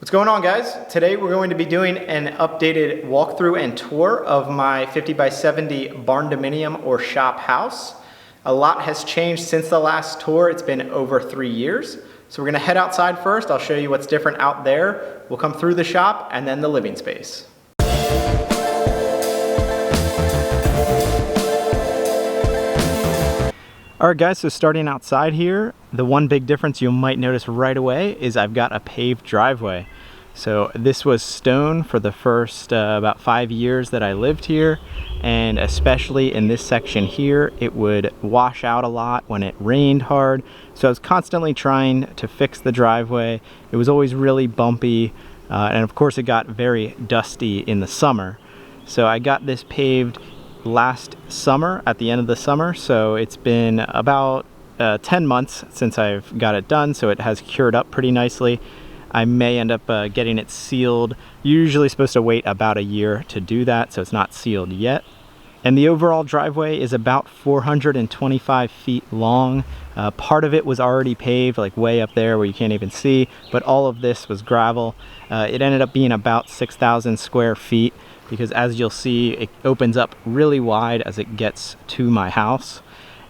What's going on, guys? Today we're going to be doing an updated walkthrough and tour of my 50 by 70 Barndominium or shop house. A lot has changed since the last tour. It's been over 3 years. So we're gonna head outside first. I'll show you what's different out there. We'll come through the shop and then the living space. Alright guys, so starting outside here, the one big difference you might notice right away is I've got a paved driveway. So this was stone for the first about 5 years that I lived here, and especially in this section here, it would wash out a lot when it rained hard. So I was constantly trying to fix the driveway. It was always really bumpy, and of course it got very dusty in the summer. So I got this paved last summer, at the end of the summer, so it's been about 10 months since I've got it done, so it has cured up pretty nicely. I may end up getting it sealed. Usually supposed to wait about a year to do that, so it's not sealed yet. And the overall driveway is about 425 feet long. Part of it was already paved, like way up there where you can't even see, but all of this was gravel. It ended up being about 6,000 square feet, because as you'll see, it opens up really wide as it gets to my house.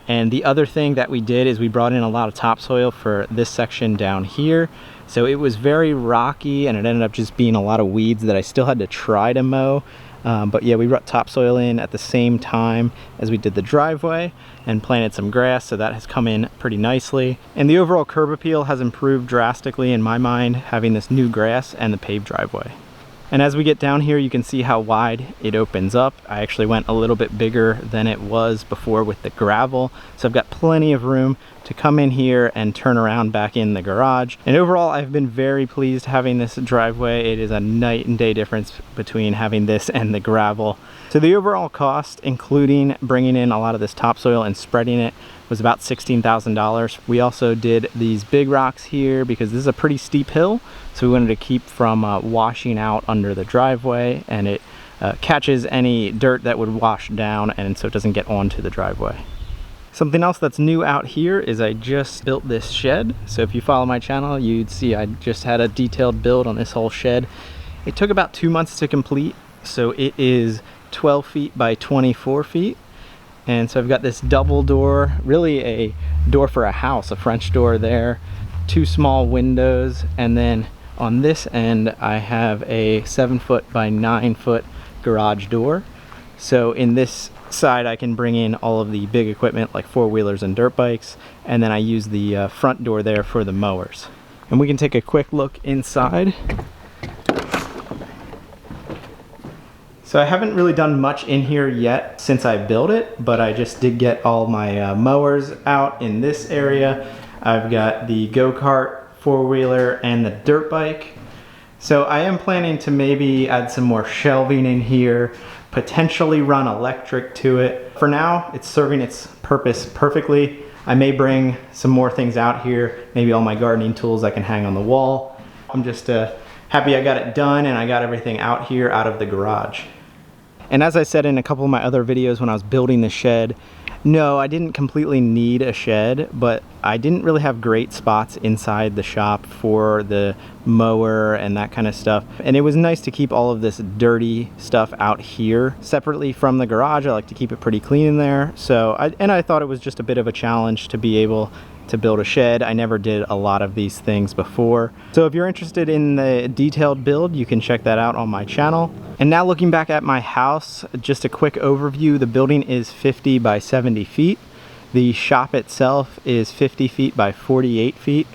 And the other thing that we did is we brought in a lot of topsoil for this section down here. So it was very rocky, and it ended up just being a lot of weeds that I still had to try to mow. But yeah, we brought topsoil in at the same time as we did the driveway and planted some grass, so that has come in pretty nicely. And the overall curb appeal has improved drastically in my mind, having this new grass and the paved driveway. And as we get down here, you can see how wide it opens up. I actually went a little bit bigger than it was before with the gravel. So I've got plenty of room to come in here and turn around back in the garage. And overall, I've been very pleased having this driveway. It is a night and day difference between having this and the gravel. So the overall cost, including bringing in a lot of this topsoil and spreading it, was about $16,000. We also did these big rocks here because this is a pretty steep hill, so we wanted to keep from washing out under the driveway, and it catches any dirt that would wash down, and so it doesn't get onto the driveway. Something else that's new out here is I just built this shed. So if you follow my channel, you'd see I just had a detailed build on this whole shed. It took about 2 months to complete, so it is 12 feet by 24 feet. And so I've got this double door, really a door for a house, a French door there, 2 small windows, and then on this end I have a 7-foot by 9-foot garage door. So in this side I can bring in all of the big equipment like 4-wheelers and dirt bikes, and then I use the front door there for the mowers. And we can take a quick look inside. So I haven't really done much in here yet since I built it, but I just did get all my mowers out in this area. I've got the go-kart, 4-wheeler, and the dirt bike. So I am planning to maybe add some more shelving in here, potentially run electric to it. For now, it's serving its purpose perfectly. I may bring some more things out here, maybe all my gardening tools I can hang on the wall. I'm just happy I got it done and I got everything out here out of the garage. And as I said in a couple of my other videos when I was building the shed, no, I didn't completely need a shed, but I didn't really have great spots inside the shop for the mower and that kind of stuff. And it was nice to keep all of this dirty stuff out here separately from the garage. I like to keep it pretty clean in there. So I thought it was just a bit of a challenge to be able to build a shed. I never did a lot of these things before. So if you're interested in the detailed build, you can check that out on my channel. And now looking back at my house, just a quick overview. The building is 50 by 70 feet. The shop itself is 50 feet by 48 feet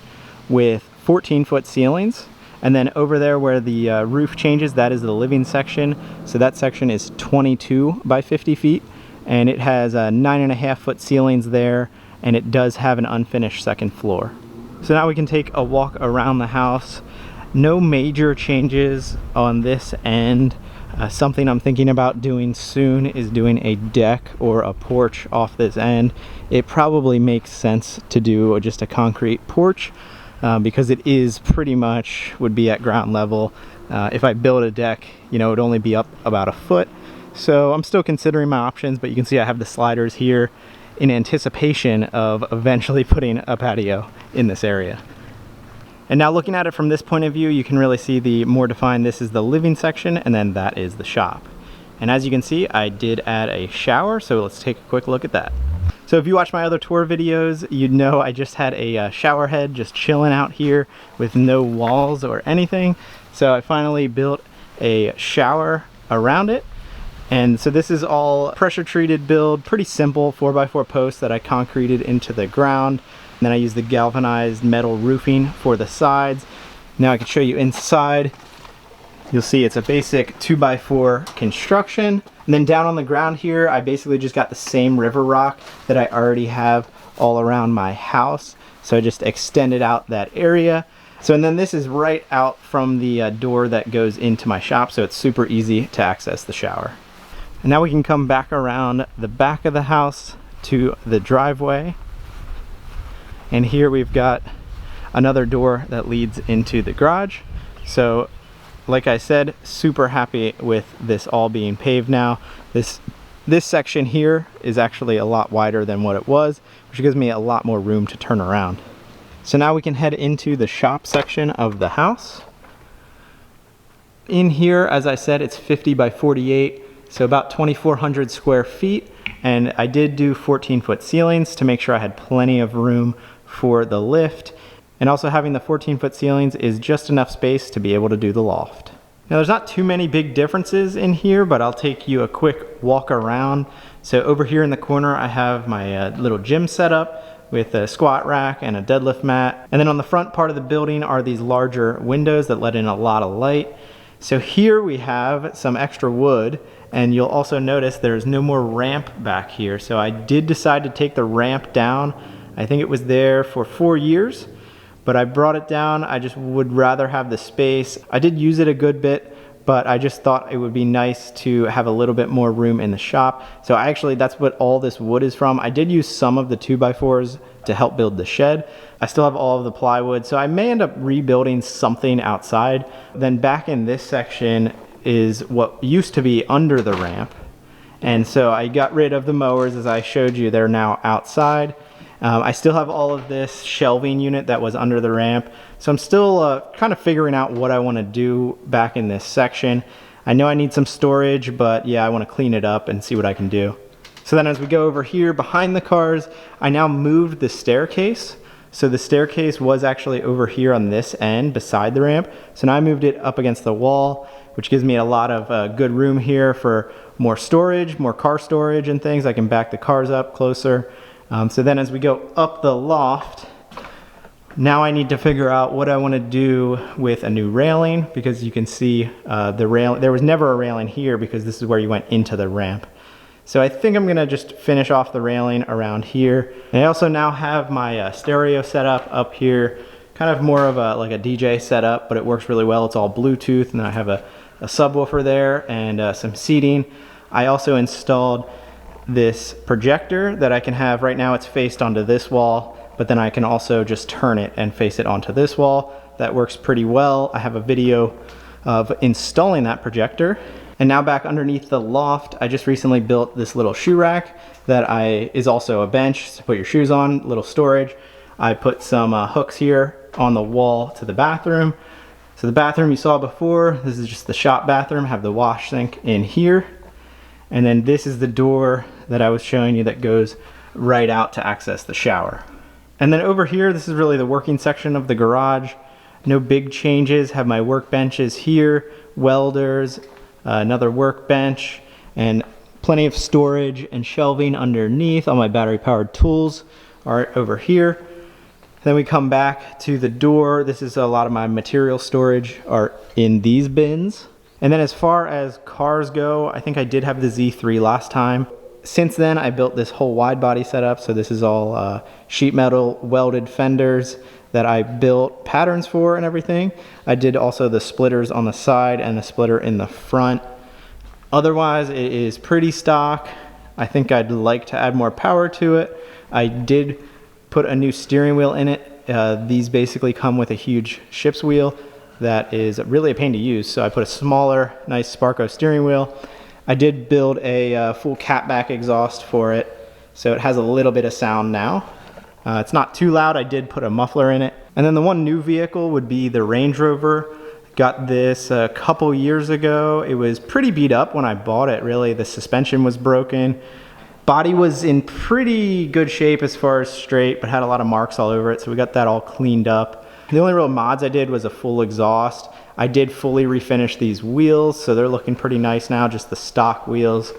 with 14-foot ceilings. And then over there where the roof changes, that is the living section. So that section is 22 by 50 feet, and it has 9.5-foot ceilings there, and it does have an unfinished second floor. So now we can take a walk around the house. No major changes on this end. Something I'm thinking about doing soon is doing a deck or a porch off this end. It probably makes sense to do just a concrete porch because it is pretty much would be at ground level. If I build a deck, you know, it would only be up about a foot. So I'm still considering my options, but you can see I have the sliders here in anticipation of eventually putting a patio in this area. And now looking at it from this point of view, you can really see the more defined, this is the living section, and then that is the shop. And as you can see, I did add a shower, so let's take a quick look at that. So if you watch my other tour videos, you'd know I just had a shower head just chilling out here with no walls or anything. So I finally built a shower around it. And so this is all pressure treated build, pretty simple 4x4 posts that I concreted into the ground. And then I used the galvanized metal roofing for the sides. Now I can show you inside. You'll see it's a basic 2x4 construction. And then down on the ground here, I basically just got the same river rock that I already have all around my house. So I just extended out that area. So, and then this is right out from the door that goes into my shop, so it's super easy to access the shower. And now we can come back around the back of the house to the driveway. And here we've got another door that leads into the garage. So like I said, super happy with this all being paved now. This section here is actually a lot wider than what it was, which gives me a lot more room to turn around. So now we can head into the shop section of the house. In here, as I said, it's 50 by 48, so about 2,400 square feet. And I did do 14-foot ceilings to make sure I had plenty of room for the lift. And also having the 14-foot ceilings is just enough space to be able to do the loft. Now there's not too many big differences in here, but I'll take you a quick walk around. So over here in the corner, I have my little gym setup with a squat rack and a deadlift mat. And then on the front part of the building are these larger windows that let in a lot of light. So here we have some extra wood, and you'll also notice there's no more ramp back here. So I did decide to take the ramp down. I think it was there for 4 years. But I brought it down. I just would rather have the space. I did use it a good bit, but I just thought it would be nice to have a little bit more room in the shop. So actually that's what all this wood is from. I did use some of the 2x4s to help build the shed. I still have all of the plywood, so I may end up rebuilding something outside. Then back in this section is what used to be under the ramp. And so I got rid of the mowers, as I showed you. They're now outside. I still have all of this shelving unit that was under the ramp. So I'm still kind of figuring out what I want to do back in this section. I know I need some storage, but yeah, I want to clean it up and see what I can do. So then as we go over here behind the cars, I now moved the staircase. So the staircase was actually over here on this end beside the ramp. So now I moved it up against the wall, which gives me a lot of good room here for more storage, more car storage and things. I can back the cars up closer. So then as we go up the loft, now I need to figure out what I want to do with a new railing, because you can see the rail. There was never a railing here because this is where you went into the ramp. So I think I'm going to just finish off the railing around here. And I also now have my stereo setup up here, kind of more of like a DJ setup, but it works really well. It's all Bluetooth, and I have a subwoofer there and some seating. I also installed this projector that I can have. Right now it's faced onto this wall, but then I can also just turn it and face it onto this wall. That works pretty well. I have a video of installing that projector. And now back underneath the loft, I just recently built this little shoe rack that is also a bench to put your shoes on, little storage. I put some hooks here on the wall to the bathroom. So the bathroom you saw before, this is just the shop bathroom, have the wash sink in here. And then this is the door that I was showing you that goes right out to access the shower. And then over here, this is really the working section of the garage. No big changes. Have my workbenches here, welders, another workbench, and plenty of storage and shelving underneath. All my battery powered tools are over here. Then we come back to the door. This is a lot of my material storage are in these bins. And then as far as cars go, I think I did have the Z3 last time. Since then, I built this whole wide body setup. So this is all sheet metal welded fenders that I built patterns for and everything. I did also the splitters on the side and the splitter in the front. Otherwise, it is pretty stock. I think I'd like to add more power to it. I did put a new steering wheel in it. These basically come with a huge ship's wheel that is really a pain to use. So I put a smaller, nice Sparco steering wheel. I did build a full catback exhaust for it, so it has a little bit of sound now. It's not too loud. I did put a muffler in it, And then the one new vehicle would be the Range Rover. Got this a couple years ago. It was pretty beat up when I bought it, really. The suspension was broken. Body was in pretty good shape as far as straight, but had a lot of marks all over it, so we got that all cleaned up. The only real mods I did was a full exhaust. I did fully refinish these wheels, so they're looking pretty nice now, just the stock wheels.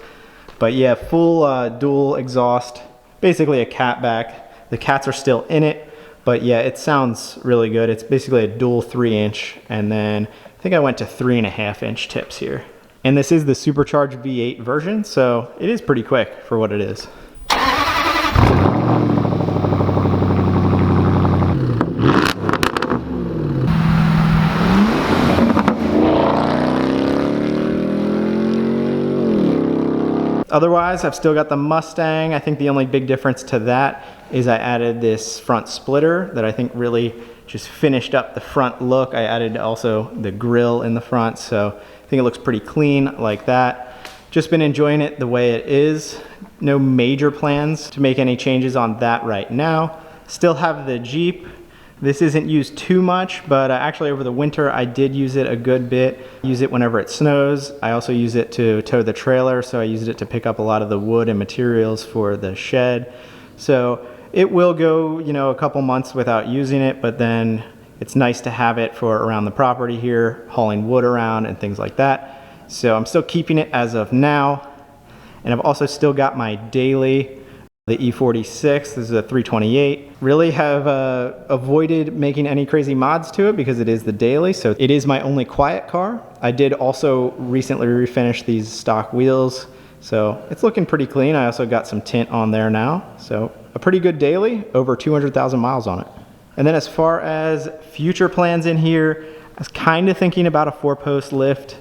But yeah, full dual exhaust, basically a catback. The cats are still in it, but yeah, it sounds really good. It's basically a dual 3-inch, and then I think I went to 3.5-inch tips here. And this is the supercharged V8 version, so it is pretty quick for what it is. Otherwise, I've still got the Mustang. I think the only big difference to that is I added this front splitter that I think really just finished up the front look. I added also the grille in the front, so I think it looks pretty clean like that. Just been enjoying it the way it is. No major plans to make any changes on that right now. Still have the Jeep. This isn't used too much, but actually over the winter I did use it a good bit. Use it whenever it snows. I also use it to tow the trailer, so I used it to pick up a lot of the wood and materials for the shed. So it will go, you know, a couple months without using it, but then it's nice to have it for around the property here, hauling wood around and things like that. So I'm still keeping it as of now. And I've also still got my daily, the E46, this is a 328. Really have avoided making any crazy mods to it because it is the daily, so it is my only quiet car. I did also recently refinish these stock wheels, so it's looking pretty clean. I also got some tint on there now, so a pretty good daily, over 200,000 miles on it. And then as far as future plans in here, I was kind of thinking about a 4-post lift,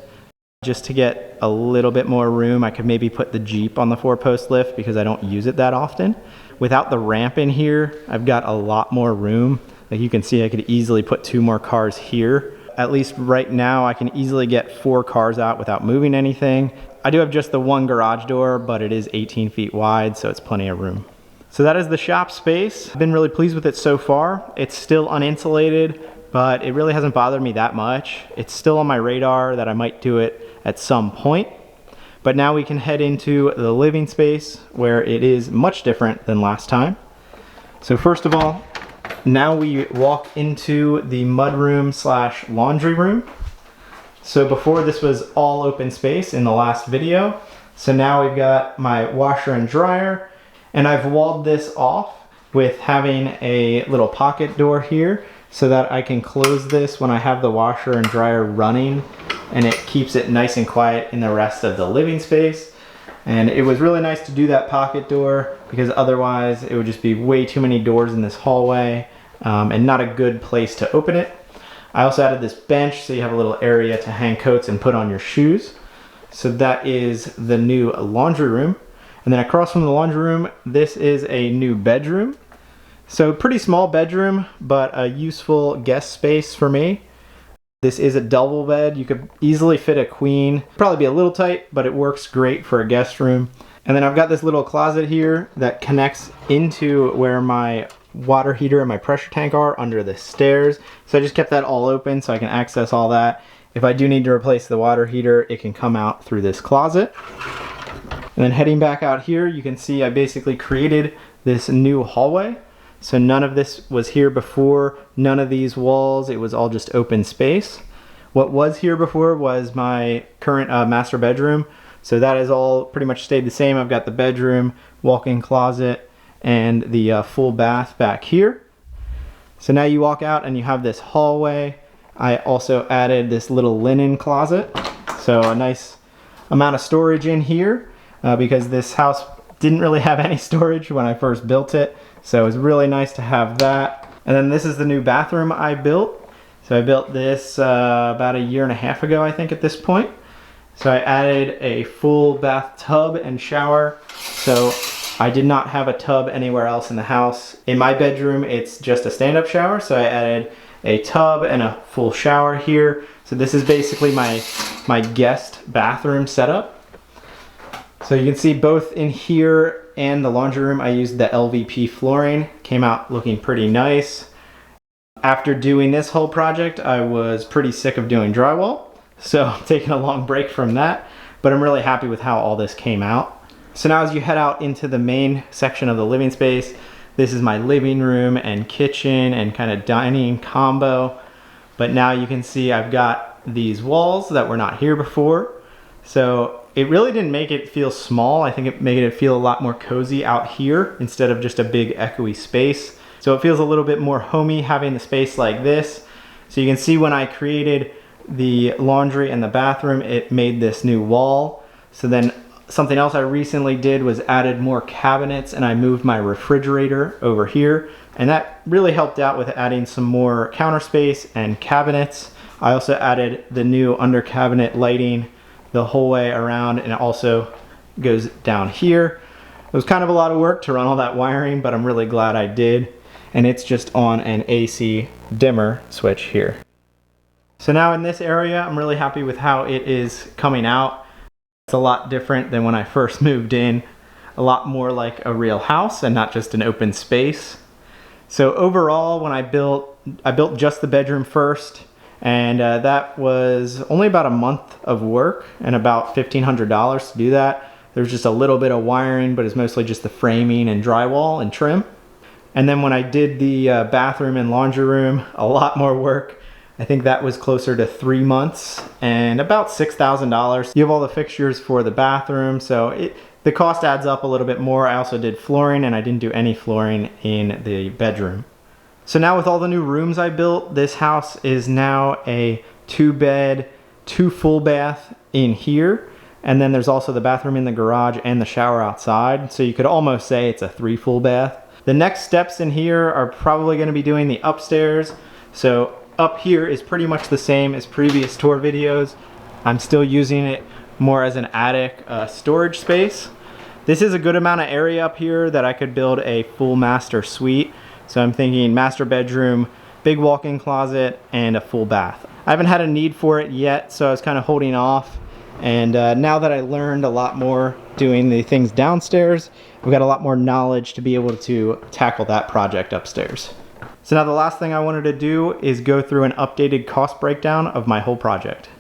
just to get a little bit more room. I could maybe put the Jeep on the 4-post lift because I don't use it that often. Without the ramp in here, I've got a lot more room. Like you can see, I could easily put 2 more cars here. At least right now, I can easily get 4 cars out without moving anything. I do have just the one garage door, but it is 18 feet wide, so it's plenty of room. So that is the shop space. I've been really pleased with it so far. It's still uninsulated, but it really hasn't bothered me that much. It's still on my radar that I might do it at some point. But now we can head into the living space where it is much different than last time. So first of all, now we walk into the mudroom slash laundry room. So before this was all open space in the last video. So now we've got my washer and dryer, and I've walled this off with having a little pocket door here so that I can close this when I have the washer and dryer running, and it keeps it nice and quiet in the rest of the living space. And it was really nice to do that pocket door because otherwise it would just be way too many doors in this hallway and not a good place to open it. I also added this bench so you have a little area to hang coats and put on your shoes. So that is the new laundry room. And then across from the laundry room, this is a new bedroom. So pretty small bedroom, but a useful guest space for me. This is a double bed. You could easily fit a queen. Probably be a little tight, but it works great for a guest room. And then I've got this little closet here that connects into where my water heater and my pressure tank are under the stairs. So I just kept that all open so I can access all that. If I do need to replace the water heater, it can come out through this closet. And then heading back out here, you can see I basically created this new hallway. So none of this was here before, none of these walls, it was all just open space. What was here before was my current master bedroom. So that has all pretty much stayed the same. I've got the bedroom, walk-in closet, and the full bath back here. So now you walk out and you have this hallway. I also added this little linen closet. So a nice amount of storage in here because this house didn't really have any storage when I first built it. So it was really nice to have that. And then this is the new bathroom I built. So I built this about 1.5 years ago, I think, at this point. So I added a full bathtub and shower. So I did not have a tub anywhere else in the house. In my bedroom, it's just a stand-up shower. So I added a tub and a full shower here. So this is basically my guest bathroom setup. So you can see both in here and the laundry room, I used the LVP flooring. Came out looking pretty nice. After doing this whole project, I was pretty sick of doing drywall, so I'm taking a long break from that, but I'm really happy with how all this came out. So now as you head out into the main section of the living space, this is my living room and kitchen and kind of dining combo. But now you can see I've got these walls that were not here before. So it really didn't make it feel small. I think it made it feel a lot more cozy out here instead of just a big echoey space. So it feels a little bit more homey having the space like this. So you can see when I created the laundry and the bathroom, it made this new wall. So then something else I recently did was added more cabinets, and I moved my refrigerator over here, and that really helped out with adding some more counter space and cabinets. I also added the new under cabinet lighting the whole way around, and it also goes down here. It was kind of a lot of work to run all that wiring, but I'm really glad I did, and it's just on an AC dimmer switch here. So now in this area, I'm really happy with how it is coming out. It's a lot different than when I first moved in, a lot more like a real house and not just an open space. So overall, when I built just the bedroom first, and that was only about a month of work and about $1,500 to do that. There's just a little bit of wiring, but it's mostly just the framing and drywall and trim. And then when I did the bathroom and laundry room, a lot more work. I think that was closer to 3 months and about $6,000. You have all the fixtures for the bathroom, so the cost adds up a little bit more. I also did flooring, and I didn't do any flooring in the bedroom. So now with all the new rooms I built, this house is now a 2-bed, 2 full bath in here. And then there's also the bathroom in the garage and the shower outside. So you could almost say it's a 3 full bath. The next steps in here are probably gonna be doing the upstairs. So up here is pretty much the same as previous tour videos. I'm still using it more as an attic storage space. This is a good amount of area up here that I could build a full master suite. So I'm thinking master bedroom, big walk-in closet, and a full bath. I haven't had a need for it yet, so I was kind of holding off. And now that I learned a lot more doing the things downstairs, I've got a lot more knowledge to be able to tackle that project upstairs. So now the last thing I wanted to do is go through an updated cost breakdown of my whole project.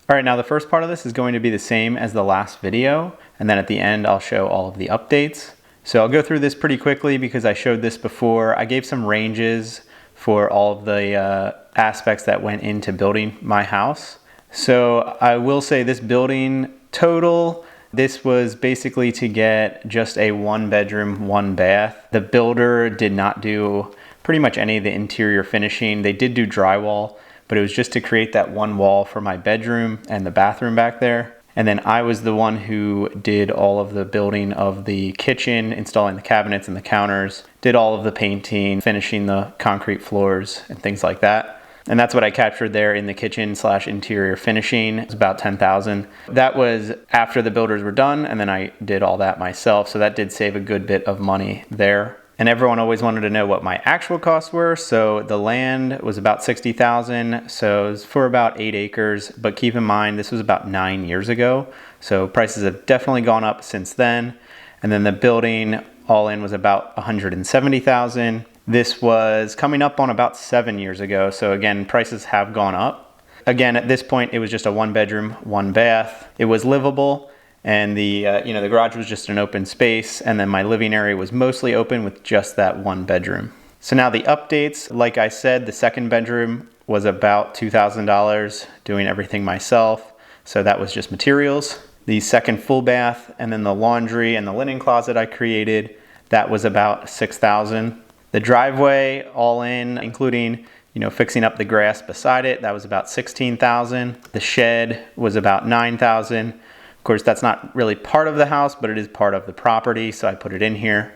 All right, now the first part of this is going to be the same as the last video, and then at the end I'll show all of the updates. So I'll go through this pretty quickly because I showed this before. I gave some ranges for all of the aspects that went into building my house. So I will say this building total, this was basically to get just a 1-bedroom, 1-bath. The builder did not do pretty much any of the interior finishing. They did do drywall, but it was just to create that one wall for my bedroom and the bathroom back there. And then I was the one who did all of the building of the kitchen, installing the cabinets and the counters, did all of the painting, finishing the concrete floors and things like that. And that's what I captured there in the kitchen / interior finishing. It was about $10,000. That was after the builders were done, and then I did all that myself. So that did save a good bit of money there. And everyone always wanted to know what my actual costs were. So the land was about $60,000. So it was for about 8 acres. But keep in mind, this was about 9 years ago. So prices have definitely gone up since then. And then the building all in was about $170,000. This was coming up on about 7 years ago. So again, prices have gone up. Again, at this point, it was just a 1-bedroom, 1-bath. It was livable. And the garage was just an open space, and then my living area was mostly open with just that 1 bedroom. So now the updates, like I said, the 2nd bedroom was about $2,000 doing everything myself. So that was just materials. The 2nd full bath, and then the laundry and the linen closet I created, that was about $6,000. The driveway all in, including fixing up the grass beside it, that was about $16,000. The shed was about $9,000. Of course, that's not really part of the house, but it is part of the property, so I put it in here.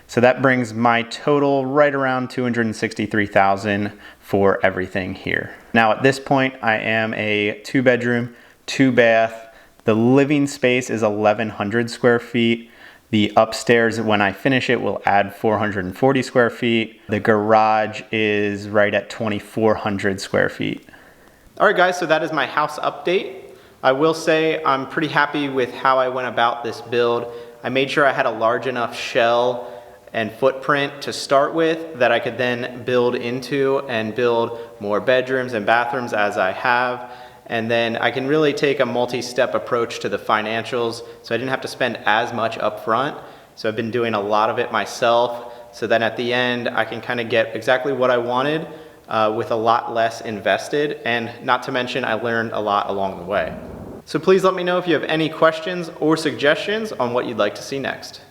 So that brings my total right around $263,000 for everything here. Now at this point, I am a 2-bedroom, 2-bath. The living space is 1,100 square feet. The upstairs, when I finish it, will add 440 square feet. The garage is right at 2,400 square feet. All right, guys, so that is my house update. I will say I'm pretty happy with how I went about this build. I made sure I had a large enough shell and footprint to start with that I could then build into and build more bedrooms and bathrooms as I have. And then I can really take a multi-step approach to the financials, so I didn't have to spend as much up front. So I've been doing a lot of it myself, so then at the end I can kind of get exactly what I wanted with a lot less invested, and not to mention I learned a lot along the way. So please let me know if you have any questions or suggestions on what you'd like to see next.